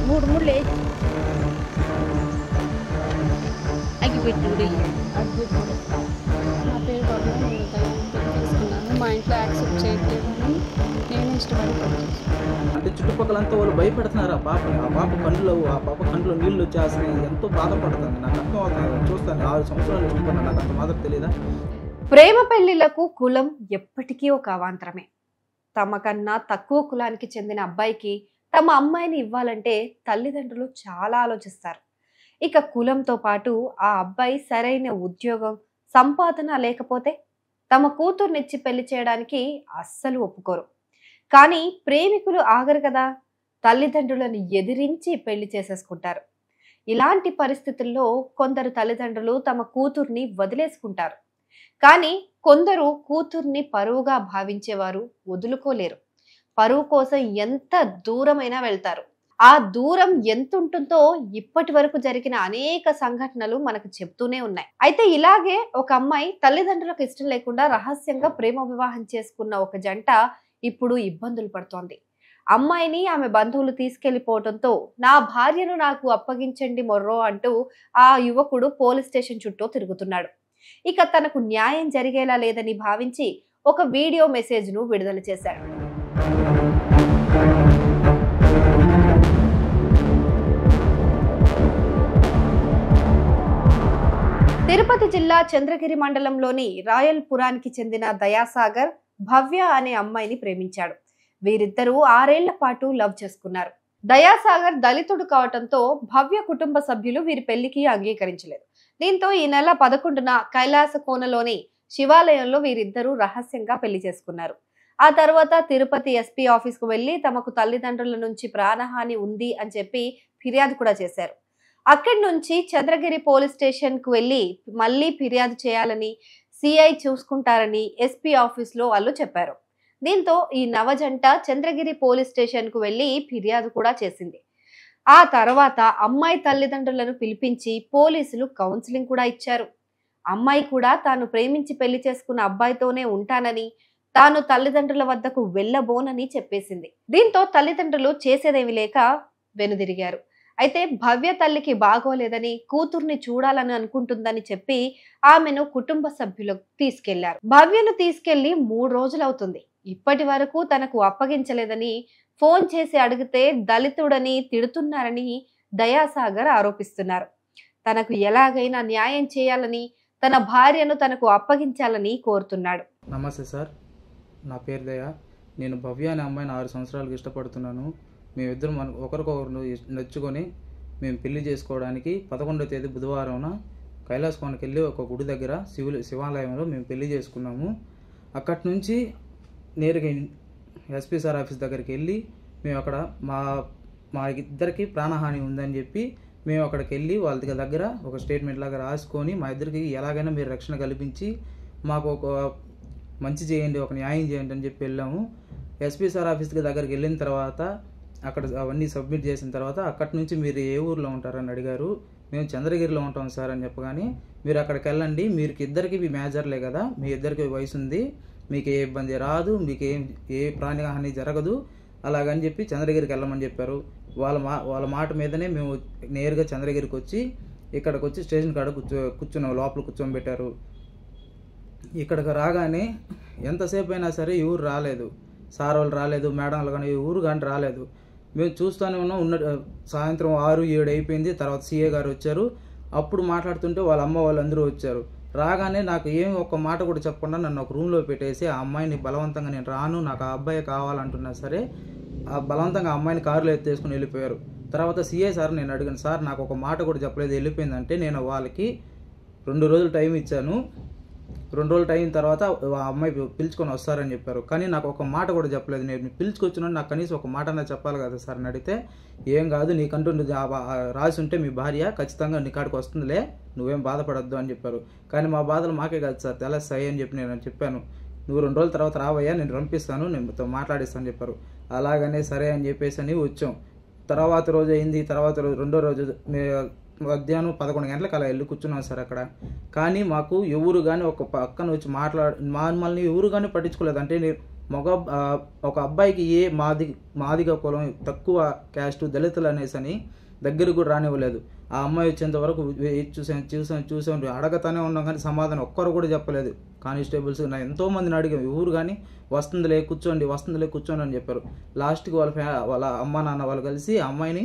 మూడు ముళ్ళు వేసి అగ్గిపెట్టి నా పేరు బాబు. నేను పెళ్లి చేసుకున్నాను. మా ఇంట్లో యాక్సెప్ట్ చేయట్లేదని నేను ఇష్టపడి పెళ్లి చేసుకున్నాను. అంటే చుట్టుపక్కలంతా వాళ్ళు భయపెడుతున్నారు ఆ పాప కంట్లో నీళ్ళు వచ్చేస్తున్నాయి. ఎంతో బాధపడుతుంది. నాకు అర్థం అవుతుంది. చూస్తాను 6 సంవత్సరాలు ఇష్టపడ్డా. నాకు అంత మాత్రం తెలియదా? ప్రేమ పెళ్లిళ్లకు కులం ఎప్పటికీ ఒక అవాంతరమే. తమకన్నా తక్కువ కులానికి చెందిన అబ్బాయికి తమ అమ్మాయిని ఇవ్వాలంటే తల్లిదండ్రులు చాలా ఆలోచిస్తారు. ఇక కులంతో పాటు ఆ అబ్బాయి సరైన ఉద్యోగం, సంపాదన లేకపోతే తమ కూతుర్నిచ్చి పెళ్లి చేయడానికి అస్సలు ఒప్పుకోరు. కానీ ప్రేమికులు ఆగరు కదా, తల్లిదండ్రులను ఎదిరించి పెళ్లి చేసేసుకుంటారు. ఇలాంటి పరిస్థితుల్లో కొందరు తల్లిదండ్రులు తమ కూతుర్ని వదిలేసుకుంటారు. కానీ కొందరు కూతుర్ని పరువుగా భావించేవారు వదులుకోలేరు. పరువు కోసం ఎంత దూరమైనా వెళ్తారు. ఆ దూరం ఎంత ఉంటుందో ఇప్పటి వరకు జరిగిన అనేక సంఘటనలు మనకు చెప్తూనే ఉన్నాయి. అయితే ఇలాగే ఒక అమ్మాయి తల్లిదండ్రులకు ఇష్టం లేకుండా రహస్యంగా ప్రేమ వివాహం చేసుకున్న ఒక జంట ఇప్పుడు ఇబ్బందులు పడుతోంది. అమ్మాయిని ఆమె బంధువులు తీసుకెళ్లిపోవడంతో నా భార్యను నాకు అప్పగించండి మొర్రో అంటూ ఆ యువకుడు పోలీస్ స్టేషన్ చుట్టూ తిరుగుతున్నాడు. ఇక తనకు న్యాయం జరిగేలా లేదని భావించి ఒక వీడియో మెసేజ్ ను విడుదల చేశాడు. తిరుపతి జిల్లా చంద్రగిరి మండలంలోని రాయల్పురానికి చెందిన దయాసాగర్ భవ్య అనే అమ్మాయిని ప్రేమించాడు. వీరిద్దరూ 6 ఏళ్ల పాటు లవ్ చేసుకున్నారు. దయాసాగర్ దళితుడు కావటంతో భవ్య కుటుంబ సభ్యులు వీరి పెళ్లికి అంగీకరించలేదు. దీంతో ఈ నెల 11న కైలాస కోనలోని శివాలయంలో వీరిద్దరూ రహస్యంగా పెళ్లి చేసుకున్నారు. ఆ తర్వాత తిరుపతి ఎస్పీ ఆఫీస్ కు వెళ్లి తమకు తల్లిదండ్రుల నుంచి ప్రాణహాని ఉంది అని చెప్పి ఫిర్యాదు కూడా చేశారు. అక్కడి నుంచి చంద్రగిరి పోలీస్ స్టేషన్ కు వెళ్లి మళ్లీ ఫిర్యాదు చేయాలని సిఐ చూసుకుంటారని ఎస్పీ ఆఫీస్ లో వాళ్ళు చెప్పారు. దీంతో ఈ నవజంట చంద్రగిరి పోలీస్ స్టేషన్ కు వెళ్లి ఫిర్యాదు కూడా చేసింది. ఆ తర్వాత అమ్మాయి తల్లిదండ్రులను పిలిపించి పోలీసులు కౌన్సిలింగ్ కూడా ఇచ్చారు. అమ్మాయి కూడా తాను ప్రేమించి పెళ్లి చేసుకున్న అబ్బాయితోనే ఉంటానని, తాను తల్లిదండ్రుల వద్దకు వెళ్ళబోనని చెప్పేసింది. దీంతో తల్లిదండ్రులు చేసేదేమి లేక వెనుదిరిగారు. అయితే భవ్య తల్లికి బాగోలేదని, కూతుర్ని చూడాలని అనుకుంటుందని చెప్పి ఆమెను కుటుంబ సభ్యులకు తీసుకెళ్లారు. భవ్యను తీసుకెళ్లి 3 రోజులవుతుంది. ఇప్పటి వరకు తనకు అప్పగించలేదని ఫోన్ చేసి అడిగితే దళితుడని తిడుతున్నారని దయాసాగర్ ఆరోపిస్తున్నారు. తనకు ఎలాగైనా న్యాయం చేయాలని, తన భార్యను తనకు అప్పగించాలని కోరుతున్నాడు. నమస్తే సార్, నా పేరు దయ. నేను భవ్య అనే అమ్మాయిని 6 సంవత్సరాలకు ఇష్టపడుతున్నాను. మేమిద్దరం ఒకరికొకరు నచ్చుకొని మేము పెళ్లి చేసుకోవడానికి 11వ తేదీ బుధవారం కైలాస కోనకి వెళ్ళి ఒక గుడి దగ్గర శివాలయంలో మేము పెళ్లి చేసుకున్నాము. అక్కడి నుంచి నేరుగా ఎస్పీ సార్ ఆఫీస్ దగ్గరికి వెళ్ళి మేము అక్కడ మా ఇద్దరికి ప్రాణహాని ఉందని చెప్పి మేము అక్కడికి వెళ్ళి వాళ్ళ దగ్గర ఒక స్టేట్మెంట్ లాగా రాసుకొని మా ఇద్దరికి ఎలాగైనా మీరు రక్షణ కల్పించి మాకు ఒక మంచి చేయండి, ఒక న్యాయం చేయండి అని చెప్పి వెళ్ళాము. ఎస్పీ సార్ ఆఫీస్ దగ్గరికి వెళ్ళిన తర్వాత అక్కడ అవన్నీ సబ్మిట్ చేసిన తర్వాత అక్కడి నుంచి మీరు ఏ ఊర్లో ఉంటారని అడిగారు. మేము చంద్రగిరిలో ఉంటాం సార్ అని చెప్పగానే మీరు అక్కడికి వెళ్ళండి, మీరు ఇద్దరికి మీ మేజర్లే కదా, మీ ఇద్దరికి వయసు ఉంది, మీకు ఏ ఇబ్బంది రాదు, మీకు ఏ ప్రాణహాని జరగదు అలాగని చెప్పి చంద్రగిరికి వెళ్ళమని చెప్పారు. వాళ్ళ మాట మీదనే మేము నేరుగా చంద్రగిరికి వచ్చి ఇక్కడికి వచ్చి స్టేషన్ కాడ కూర్చున్నాం. లోపల కూర్చోబెట్టారు. ఇక్కడికి రాగానే ఎంతసేపు అయినా సరే ఎవరు రాలేదు. సార్ వాళ్ళు రాలేదు, మేడంలు కానీ ఎవరు కానీ రాలేదు. మేము చూస్తూనే ఉన్నాం. సాయంత్రం 6, 7 అయిపోయింది. తర్వాత సిఏ గారు వచ్చారు. అప్పుడు మాట్లాడుతుంటే వాళ్ళ అమ్మ వాళ్ళందరూ వచ్చారు. రాగానే నాకు ఏమి ఒక్క మాట కూడా చెప్పకుండా నన్ను ఒక రూమ్లో పెట్టేసి ఆ అమ్మాయిని బలవంతంగా నేను రాను, నాకు ఆ అబ్బాయి కావాలంటున్నా సరే బలవంతంగా ఆ అమ్మాయిని కారులో ఎత్తేసుకుని వెళ్ళిపోయారు. తర్వాత సిఐ సార్ నేను అడిగాను, సార్ నాకు ఒక మాట కూడా చెప్పలేదు వెళ్ళిపోయిందంటే నేను వాళ్ళకి 2 రోజులు టైం ఇచ్చాను. 2 రోజులు టైం తర్వాత ఆ అమ్మాయి పిలుచుకొని వస్తారని చెప్పారు. కానీ నాకు ఒక మాట కూడా చెప్పలేదు. నేను పిలుచుకొచ్చినా నాకు కనీసం ఒక మాట అన్నా చెప్పాలి కదా సార్ అని అడిగితే, ఏం కాదు నీకంటూ రాసి ఉంటే మీ భార్య ఖచ్చితంగా నీ కాడికి వస్తుందిలే, నువ్వేం బాధపడద్దు అని చెప్పారు. కానీ మా బాధలు మాకే కాదు సార్ తెలుస్తాయి అని చెప్పి నేను చెప్పాను. నువ్వు 2 రోజుల తర్వాత రావయ్యా, నేను పంపిస్తాను, నేను మాట్లాడిస్తాను చెప్పారు. అలాగనే సరే అని చెప్పేసి అని వచ్చాం. తర్వాత రోజు అయింది. తర్వాత రోజు 2వ రోజు మధ్యాహ్నం 11 గంటలకు అలా వెళ్ళి కూర్చున్నాం సార్ అక్కడ. కానీ మాకు ఎవరు కానీ ఒక పక్కన వచ్చి మమ్మల్ని ఎవరు కానీ పట్టించుకోలేదు. అంటే ఒక అబ్బాయికి మాదిగ కులం, తక్కువ క్యాస్ట్, దళితులు అనేసని దగ్గరకు కూడా రానివ్వలేదు. ఆ అమ్మాయి వచ్చేంత వరకు చూసాం అడగతానే ఉన్నాం, కానీ సమాధానం ఒక్కరు కూడా చెప్పలేదు. కానిస్టేబుల్స్ ఎంతోమందిని అడిగాం, ఎవరు కానీ వస్తుందిలే కూర్చోండి అని చెప్పారు. లాస్ట్కి వాళ్ళ అమ్మ నాన్న వాళ్ళు కలిసి ఆ అమ్మాయిని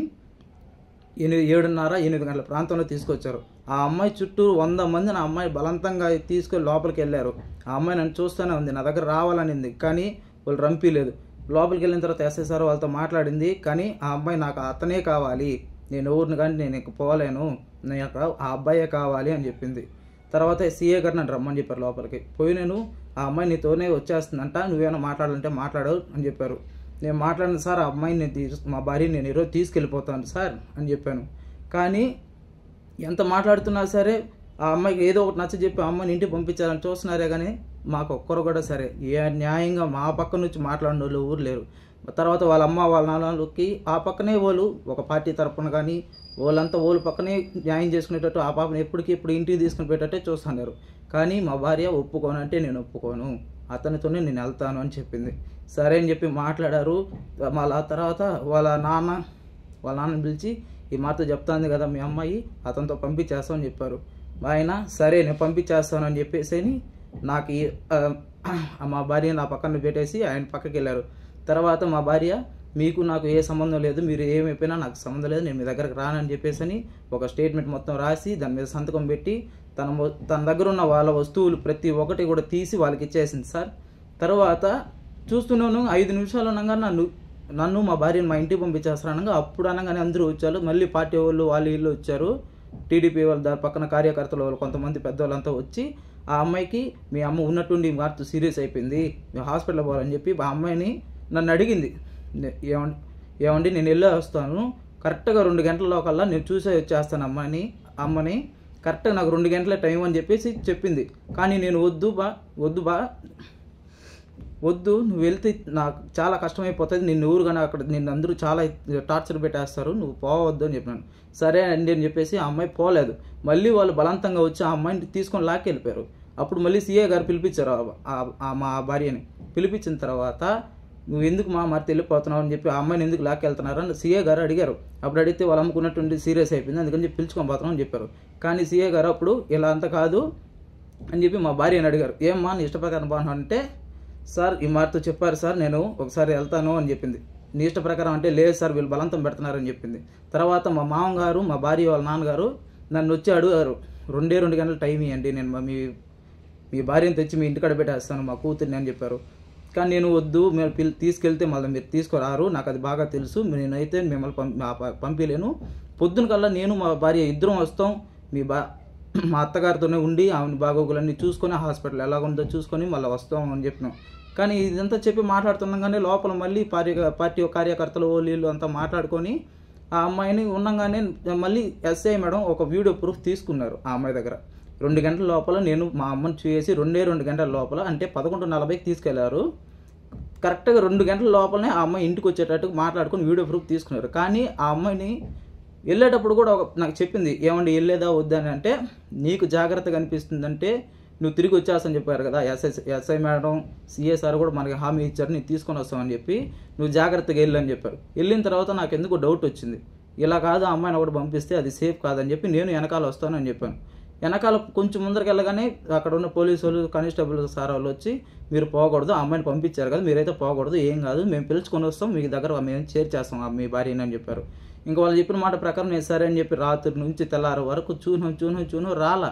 7:30-8 గంటల ప్రాంతంలో తీసుకొచ్చారు. ఆ అమ్మాయి చుట్టూ 100 మందిని ఆ అమ్మాయి బలవంతంగా తీసుకొని లోపలికి వెళ్ళారు. ఆ అమ్మాయి నన్ను చూస్తూనే ఉంది, నా దగ్గర రావాలనింది, కానీ వాళ్ళు రంపిలేదు. లోపలికి వెళ్ళిన తర్వాత ఎస్ఐ సార్ వాళ్ళతో మాట్లాడింది, కానీ ఆ అమ్మాయి నాకు అతనే కావాలి, నేను ఎవరిని కానీ నేను ఇంక పోలేను, నాకు ఆ అబ్బాయే కావాలి అని చెప్పింది. తర్వాత సీఏ గారు నన్ను రమ్మని చెప్పారు లోపలికి. పోయి నేను ఆ అమ్మాయి నీతోనే వచ్చేస్తుందంట, నువ్వేమైనా మాట్లాడాలంటే మాట్లాడవు అని చెప్పారు. నేను మాట్లాడిన సార్ ఆ అమ్మాయిని మా భార్యని నేను ఈరోజు తీసుకెళ్ళిపోతాను సార్ అని చెప్పాను. కానీ ఎంత మాట్లాడుతున్నా సరే ఆ అమ్మాయికి ఏదో ఒకటి నచ్చ చెప్పి ఆ అమ్మాయిని ఇంటికి పంపించాలని చూస్తున్నారే, కానీ మాకు ఒక్కరు కూడా సరే న్యాయంగా మా పక్క నుంచి మాట్లాడిన వాళ్ళు ఊరు లేరు. తర్వాత వాళ్ళ అమ్మ వాళ్ళ నాన్నలకి ఆ పక్కనే వాళ్ళు ఒక పార్టీ తరపున కానీ వాళ్ళంతా వాళ్ళ పక్కనే న్యాయం చేసుకునేటట్టు ఆ పాపను ఎప్పటికిప్పుడు ఇంటికి తీసుకుని పెట్టేట్టే చూస్తున్నారు. కానీ మా భార్య ఒప్పుకోనంటే నేను ఒప్పుకోను, అతనితోనే నేను వెళ్తాను అని చెప్పింది. సరే అని చెప్పి మాట్లాడారు. మళ్ళీ ఆ తర్వాత వాళ్ళ నాన్నని పిలిచి ఈ మాతో చెప్తాంది కదా మీ అమ్మాయి, అతనితో పంపించేస్తామని చెప్పారు. ఆయన సరే నేను పంపించేస్తాను అని చెప్పేసి నాకు మా భార్య నా పక్కన పెట్టేసి ఆయన పక్కకి వెళ్ళారు. తర్వాత మా భార్య మీకు నాకు ఏ సంబంధం లేదు, మీరు ఏమైపోయినా నాకు సంబంధం లేదు, నేను మీ దగ్గరకు రానని చెప్పేసి ఒక స్టేట్మెంట్ మొత్తం రాసి దాని మీద సంతకం పెట్టి తన దగ్గర ఉన్న వాళ్ళ వస్తువులు ప్రతి ఒక్కటి కూడా తీసి వాళ్ళకి ఇచ్చేసింది సార్. తర్వాత చూస్తున్నాను 5 నిమిషాలు అనగా నన్ను మా భార్యను మా ఇంటికి పంపించేస్తారు అనగా అప్పుడు అనగానే అందరూ వచ్చారు. మళ్ళీ పార్టీ వాళ్ళు వీళ్ళు వచ్చారు, టీడీపీ వాళ్ళు, దాని పక్కన కార్యకర్తలు వాళ్ళు కొంతమంది పెద్దవాళ్ళంతా వచ్చి ఆ అమ్మాయికి మీ అమ్మ ఉన్నట్టుండి మార్పు సీరియస్ అయిపోయింది, మేము హాస్పిటల్ పోవాలని చెప్పి ఆ అమ్మాయిని నన్ను అడిగింది. ఏమండి నేను వెళ్ళే వస్తాను, కరెక్ట్గా 2 గంటల లోకల్లా నేను చూసే వచ్చేస్తాను అమ్మని కరెక్ట్గా నాకు 2 గంటల టైం అని చెప్పేసి చెప్పింది. కానీ నేను వద్దు నువ్వు వెళ్తే నాకు చాలా కష్టమైపోతుంది, నిన్ను ఊరుగానే అక్కడ నిన్ను అందరూ చాలా టార్చర్ పెట్టేస్తారు, నువ్వు పోవద్దు అని చెప్పినాను. సరే అండి అని చెప్పేసి ఆ అమ్మాయి పోలేదు. మళ్ళీ వాళ్ళు బలవంతంగా వచ్చి ఆ అమ్మాయిని తీసుకొని లాక్కెళ్ళిపోయారు. అప్పుడు మళ్ళీ సీఏ గారు పిలిపించారు మా భార్యని. పిలిపించిన తర్వాత నువ్వు ఎందుకు మరి వెళ్ళిపోతున్నావు అని చెప్పి ఆ అమ్మాయిని ఎందుకు లాక్కెళ్తున్నారు అని సీఏ గారు అడిగారు. అప్పుడు అడిగితే వాళ్ళు అమ్ముకున్నటువంటి సీరియస్ అయిపోయింది, అందుకని చెప్పి పిలుచుకొని పోతున్నాం అని చెప్పారు. కానీ సీఏ గారు అప్పుడు ఇలా అంత కాదు అని చెప్పి మా భార్యని అడిగారు. ఏమ్మా నీ ఇష్టప్రకారం బాగున్నా అంటే, సార్ ఈ మాటతో చెప్పారు సార్, నేను ఒకసారి వెళ్తాను అని చెప్పింది. నీ ఇష్ట ప్రకారం అంటే లేదు సార్ వీళ్ళు బలవంతం పెడుతున్నారని చెప్పింది. తర్వాత మా మామగారు మా భార్య వాళ్ళ నాన్నగారు నన్ను వచ్చి అడిగారు, 2 గంటలు టైం ఇవ్వండి, నేను మీ భార్యను తెచ్చి మీ ఇంటికాడ పెట్టేస్తాను మా కూతుర్ని అని చెప్పారు. కానీ నేను వద్దు, మీరు తీసుకెళ్తే మళ్ళీ మీరు తీసుకురారు, నాకు అది బాగా తెలుసు, నేనైతే మిమ్మల్ని పంపించలేను, పొద్దున కల్లా నేను మా భార్య ఇద్దరం వస్తాం, మా అత్తగారితోనే ఉండి ఆమెను బాగోగులన్నీ చూసుకొని హాస్పిటల్ ఎలాగుందో చూసుకొని మళ్ళీ వస్తాం అని చెప్పినాం. కానీ ఇదంతా చెప్పి మాట్లాడుతుండగానే లోపల మళ్ళీ పార్టీ కార్యకర్తలు వీళ్ళు అంతా మాట్లాడుకొని ఆ అమ్మాయిని ఉండగానే మళ్ళీ ఎస్ఐ మేడం ఒక వీడియో ప్రూఫ్ తీసుకున్నారు ఆ అమ్మాయి దగ్గర. 2 గంటల లోపల నేను మా అమ్మని చూసి 2 గంటల లోపల అంటే 11:40కి తీసుకెళ్లారు. కరెక్ట్గా 2 గంటల లోపలనే ఆ అమ్మాయి ఇంటికి వచ్చేటట్టు మాట్లాడుకొని వీడియో ప్రూఫ్ తీసుకున్నారు. కానీ ఆ అమ్మాయిని వెళ్ళేటప్పుడు కూడా నాకు చెప్పింది, ఏమండి వెళ్ళేదా వద్దా అని అంటే, నీకు జాగ్రత్తగా అనిపిస్తుందంటే నువ్వు తిరిగి వచ్చేస్తాను చెప్పారు కదా ఎస్ఐ మేడం, సీఏ సార్ కూడా మనకి హామీ ఇచ్చారు, నేను తీసుకొని వస్తామని చెప్పి నువ్వు జాగ్రత్తగా వెళ్ళని చెప్పారు. వెళ్ళిన తర్వాత నాకు ఎందుకు డౌట్ వచ్చింది, ఇలా కాదు ఆ అమ్మాయిని కూడా పంపిస్తే అది సేఫ్ కాదని చెప్పి నేను వెనకాల వస్తాను అని చెప్పాను. వెనకాల కొంచెం ముందరికి వెళ్ళగానే అక్కడ ఉన్న పోలీసు వాళ్ళు కానిస్టేబుల్ సార్ వాళ్ళు వచ్చి మీరు పోకూడదు, ఆ అమ్మాయిని పంపించారు కదా మీరైతే పోకూడదు, ఏం కాదు మేము పిలుచుకొని వస్తాం, మీ దగ్గర మేము చేర్చేస్తాం మీ భార్యని అని చెప్పారు. ఇంకా వాళ్ళు చెప్పిన మాట ప్రకారం నేను సరే అని చెప్పి రాత్రి నుంచి తెల్లారి వరకు చూను రాలా.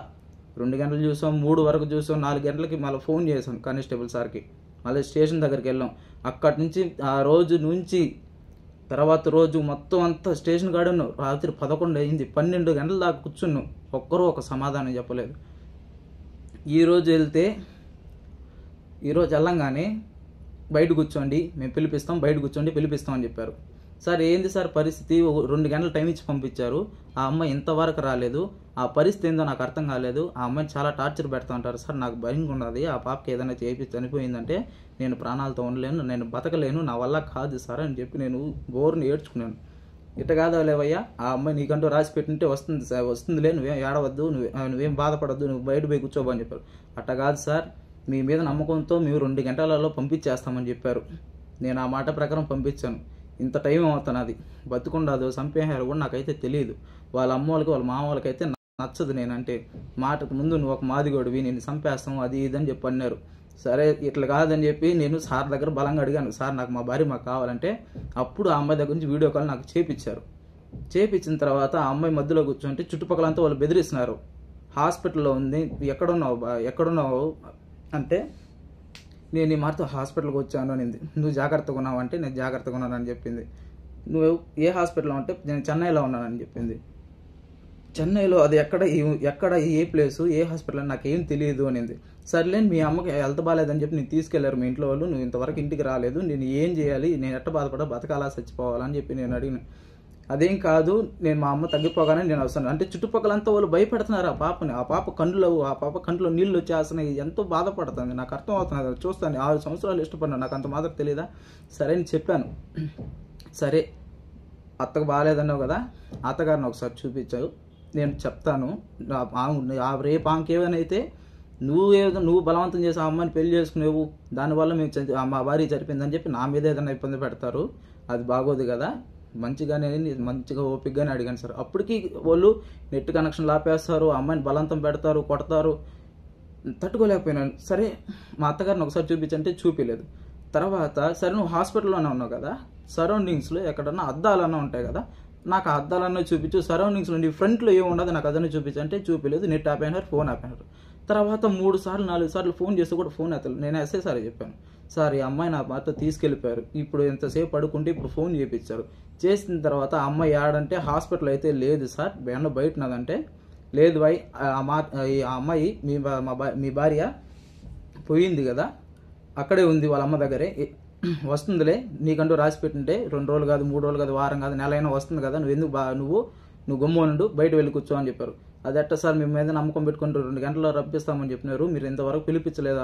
2 గంటలు చూసాం, 3 వరకు చూసాం, 4 గంటలకి మళ్ళీ ఫోన్ చేసాం కానిస్టేబుల్ సార్కి. మళ్ళీ స్టేషన్ దగ్గరికి వెళ్ళాం. అక్కడి నుంచి ఆ రోజు నుంచి తర్వాత రోజు మొత్తం అంతా స్టేషన్ కాడ ఉన్నాం. రాత్రి 11 అయింది, 12 గంటల దాకా కూర్చున్నాం, ఒక్కరూ ఒక సమాధానం చెప్పలేదు. ఈరోజు వెళ్ళంగానే బయట కూర్చోండి మేము పిలిపిస్తాం, బయట కూర్చోండి పిలిపిస్తాం అని చెప్పారు. సార్ ఏంది సార్ పరిస్థితి, 2 గంటల టైం ఇచ్చి పంపించారు, ఆ అమ్మాయి ఇంతవరకు రాలేదు, ఆ పరిస్థితి ఏందో నాకు అర్థం కాలేదు, ఆ అమ్మాయిని చాలా టార్చర్ పెడతా ఉంటారు సార్, నాకు భయంగా ఉన్నది, ఆ పాపకి ఏదైనా చేపి చనిపోయిందంటే నేను ప్రాణాలతో ఉండలేను, నేను బతకలేను, నా వల్ల కాదు సార్ అని చెప్పి నేను బోర్ని ఏడ్చుకున్నాను. ఇట్ట కాదా లేవయ్యా, ఆ అమ్మాయి నీకంటూ రాసి పెట్టింటే వస్తుందిలే, నువ్వేం ఏడవద్దు, నువ్వేం బాధపడద్దు, నువ్వు బయట పోయి కూర్చోబో అని చెప్పారు. అట్ట కాదు సార్, మీ మీద నమ్మకంతో మేము 2 గంటలలో పంపించేస్తామని చెప్పారు. నేను ఆ మాట ప్రకారం పంపించాను. ఇంత టైం అవుతున్నది, బతుకుండదో చంపేశారు కూడా నాకైతే తెలియదు. వాళ్ళ అమ్మ వాళ్ళకి వాళ్ళ మామ వాళ్ళకైతే నచ్చదు నేనంటే. మాటకు ముందు నువ్వు ఒక మాదిగోడివి, నేను చంపేస్తాం అది ఇదని చెప్పి అన్నారు. సరే ఇట్లా కాదని చెప్పి నేను సార్ దగ్గర బలంగా అడిగాను, సార్ నాకు మా భార్య మాకు కావాలంటే అప్పుడు ఆ అమ్మాయి దగ్గర నుంచి వీడియో కాల్ నాకు చేపించారు. చేపించిన తర్వాత ఆ అమ్మాయి మధ్యలో కూర్చుంటే చుట్టుపక్కలంతా వాళ్ళు బెదిరిస్తున్నారు. హాస్పిటల్లో ఉంది, ఎక్కడున్నావు అంటే నేను ఈ మాటతో హాస్పిటల్కి వచ్చాను అనింది. నువ్వు జాగ్రత్తగా ఉన్నావు అంటే నేను జాగ్రత్తగా ఉన్నానని చెప్పింది. నువ్వు ఏ హాస్పిటల్లో అంటే నేను చెన్నైలో ఉన్నానని చెప్పింది. చెన్నైలో అది ఎక్కడ ఏ ప్లేసు ఏ హాస్పిటల్ నాకేం తెలియదు అనింది. సర్లే మీ అమ్మకి హెల్త్ బాగాలేదని చెప్పి నేను తీసుకెళ్లారు మీ ఇంట్లో వాళ్ళు, నువ్వు ఇంతవరకు ఇంటికి రాలేదు, నేను ఏం చేయాలి, నేను ఎట్ట బాధపడా బతకాలా చచ్చిపోవాలని చెప్పి నేను అడిగిన. అదేం కాదు, నేను మా అమ్మ తగ్గిపోగానే నేను వస్తాను అంటే చుట్టుపక్కలంతా వాళ్ళు భయపెడుతున్నారు ఆ పాపని. ఆ పాప కంట్లో నీళ్ళు వచ్చేస్తున్నాయి, ఎంతో బాధపడుతుంది. నాకు అర్థం అవుతున్నది, చూస్తాను. 6 సంవత్సరాలు ఇష్టపడినా, నాకు అంత మాత్రం తెలియదా? సరే అని చెప్పాను. సరే అత్తకు బాగాలేదన్నావు కదా, అత్తగారిని ఒకసారి చూపించావు, నేను చెప్తాను. రేపు ఆమెకేమైతే నువ్వు బలవంతం చేసి ఆ అమ్మాయిని పెళ్లి చేసుకునేవు, దానివల్ల మేము మా భార్య చనిపోయిందని చెప్పి నా మీద ఏదైనా ఇబ్బంది పెడతారు, అది బాగోదు కదా. మంచిగా ఓపికగానే అడిగాను సార్. అప్పటికి వాళ్ళు నెట్ కనెక్షన్ ఆపేస్తారు, అమ్మాయిని బలవంతం పెడతారు, కొడతారు. తట్టుకోలేకపోయినాను. సరే మా అత్తగారిని ఒకసారి చూపించంటే చూపించలేదు. తర్వాత సరే నువ్వు హాస్పిటల్లోనే ఉన్నావు కదా, సరౌండింగ్స్లో ఎక్కడన్నా అద్దాలన్నా ఉంటాయి కదా, నాకు ఆ అద్దాలన్నా చూపించు, సరౌండింగ్స్లో నీ ఫ్రంట్లో ఏముండదు నాకు అదన్నా చూపించంటే చూపించలేదు. నెట్ ఆపేనారు, ఫోన్ ఆపేనారు. తర్వాత 3 సార్లు 4 సార్లు ఫోన్ చేస్తే కూడా ఫోన్ ఎత్తలేదు. నేను ఎస్ఐ సార్ చెప్పాను, సార్ ఈ అమ్మాయి నా మాతో తీసుకెళ్ళిపోయారు, ఇప్పుడు ఎంతసేపు పడుకుంటే ఇప్పుడు ఫోన్ చేయించారు. చేసిన తర్వాత ఆ అమ్మాయి ఆడంటే హాస్పిటల్ అయితే లేదు సార్, బయట ఉన్నదంటే లేదు బాయ్, ఆ అమ్మాయి మీ భార్య పోయింది కదా, అక్కడే ఉంది వాళ్ళ అమ్మ దగ్గరే, వస్తుందిలే, నీకంటూ రాసి పెట్టుంటే 2 రోజులు కాదు 3 రోజులు కాదు వారం కాదు నెల అయినా వస్తుంది కదా, నువ్వు ఎందుకు నువ్వు గమ్మునుండు, బయట వెళ్ళి కూర్చో అని చెప్పారు. అది ఎట్ట సార్, మీ మీద నమ్మకం పెట్టుకుంటూ 2 గంటల్లో రప్పిస్తామని చెప్పినారు, మీరు ఇంతవరకు పిలిపించలేదు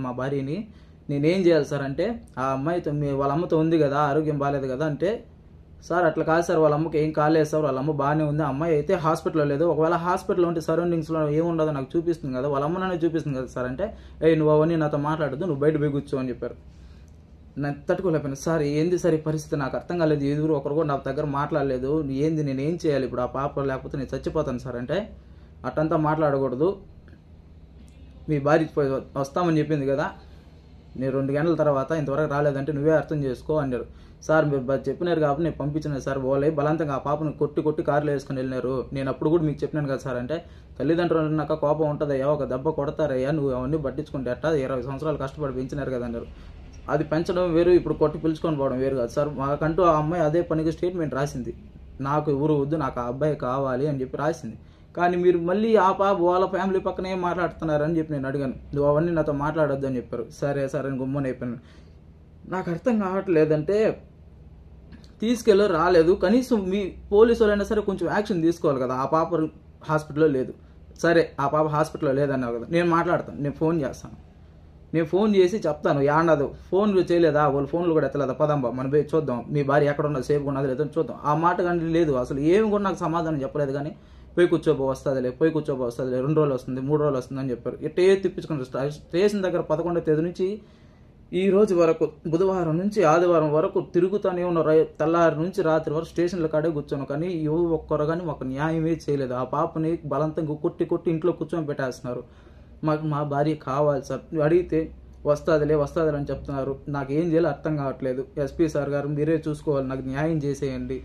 మా భార్యని, నేనేం చేయాలి సార్ అంటే ఆ అమ్మాయితో వాళ్ళ అమ్మతో ఉంది కదా, ఆరోగ్యం బాగాలేదు కదా అంటే, సార్ అట్లా కాదు సార్, వాళ్ళ అమ్మకి ఏం కాలేదు సార్, వాళ్ళ అమ్మ బాగానే ఉంది, అమ్మాయి అయితే హాస్పిటల్లో లేదు, ఒకవేళ హాస్పిటల్లో ఉంటే సరౌండింగ్స్లో ఏముండదో నాకు చూపిస్తుంది కదా, వాళ్ళ అమ్మనే చూపిస్తుంది కదా సార్ అంటే, నువ్వు అవన్నీ నాతో మాట్లాడద్దు, నువ్వు బయట పోయి కూర్చో అని చెప్పారు. నేను తట్టుకోలేకపోయినా. సార్ ఏంది సార్ ఈ పరిస్థితి, నాకు అర్థం కాలేదు, ఎదురు ఒకరు కూడా నా దగ్గర మాట్లాడలేదు, ఏంది నేను ఏం చేయాలి ఇప్పుడు, ఆ పాప లేకపోతే నేను చచ్చిపోతాను సార్ అంటే, అట్టంతా మాట్లాడకూడదు, మీ భార్య వస్తామని చెప్పింది కదా, నేను 2 గంటల తర్వాత ఇంతవరకు రాలేదంటే నువ్వే అర్థం చేసుకో అన్నారు. సార్ మీరు చెప్పినారు కాబట్టి నేను పంపించిన సార్, వాళ్ళే బలంతంగా ఆ పాపను కొట్టి కార్లో వేసుకుని వెళ్ళినారు, నేను అప్పుడు కూడా మీకు చెప్పినాను కదా సార్ అంటే, తల్లిదండ్రులు నాకు కోపం ఉంటుందయ్యా, ఒక దెబ్బ కొడతారయ్యా, నువ్వు అవన్నీ పట్టించుకుంటే అట్టా 20 సంవత్సరాలు కష్టపడి పెంచినారు కదా అన్నారు. అది పెంచడం వేరు, ఇప్పుడు కొట్టి పిలుచుకొని పోవడం వేరు కాదు సార్. మాకంటూ ఆ అమ్మాయి అదే పనికి స్టేట్మెంట్ రాసింది, నాకు ఎవరు వద్దు, నాకు ఆ అబ్బాయి కావాలి అని చెప్పి రాసింది. కానీ మీరు మళ్ళీ ఆ పాప వాళ్ళ ఫ్యామిలీ పక్కనే మాట్లాడుతున్నారని చెప్పి నేను అడిగాను, నువ్వు అవన్నీ నాతో మాట్లాడొద్దు అని చెప్పారు. సరే అని గుమ్మని అయిపోయాను. నాకు అర్థం కావట్లేదంటే తీసుకెళ్ళి రాలేదు, కనీసం మీ పోలీసు వాళ్ళైనా సరే కొంచెం యాక్షన్ తీసుకోవాలి కదా. ఆ పాప హాస్పిటల్లో లేదు, సరే ఆ పాప హాస్పిటల్లో లేదన్నావు కదా, నేను మాట్లాడతాను, నేను ఫోన్ చేస్తాను, నేను ఫోన్ చేసి చెప్తాను, యాడదు ఫోన్ చేయలేదా, వాళ్ళు ఫోన్లు కూడా ఎత్తలేదా, పదంబా మనం పోయి చూద్దాం, మీ భార్య ఎక్కడ ఉన్నది, సేఫ్గా ఉన్నది లేదని చూద్దాం. ఆ మాట కానీ లేదు, అసలు ఏమి కూడా నాకు సమాధానం చెప్పలేదు. కానీ పోయి కూర్చోబో వస్తుందిలే 2 రోజులు వస్తుంది 3 రోజులు వస్తుంది అని చెప్పారు. ఇట్టే తిప్పించుకుని స్టేషన్ దగ్గర 11వ తేదీ నుంచి ఈ రోజు వరకు, బుధవారం నుంచి ఆదివారం వరకు తిరుగుతూనే ఉన్న, తెల్లారి నుంచి రాత్రి వరకు స్టేషన్ల కాడే కూర్చోను, కానీ ఒక్కరు కానీ ఒక న్యాయమే చేయలేదు. ఆ పాపని బలంతంగా కొట్టి ఇంట్లో కూర్చొని పెట్టేస్తున్నారు. మా భార్య కావాలి సార్, అడిగితే వస్తుందిలే అని చెప్తున్నారు. నాకు ఏం చేయాలో అర్థం కావట్లేదు. ఎస్పీ సార్ గారు మీరే చూసుకోవాలి, నాకు న్యాయం చేసేయండి.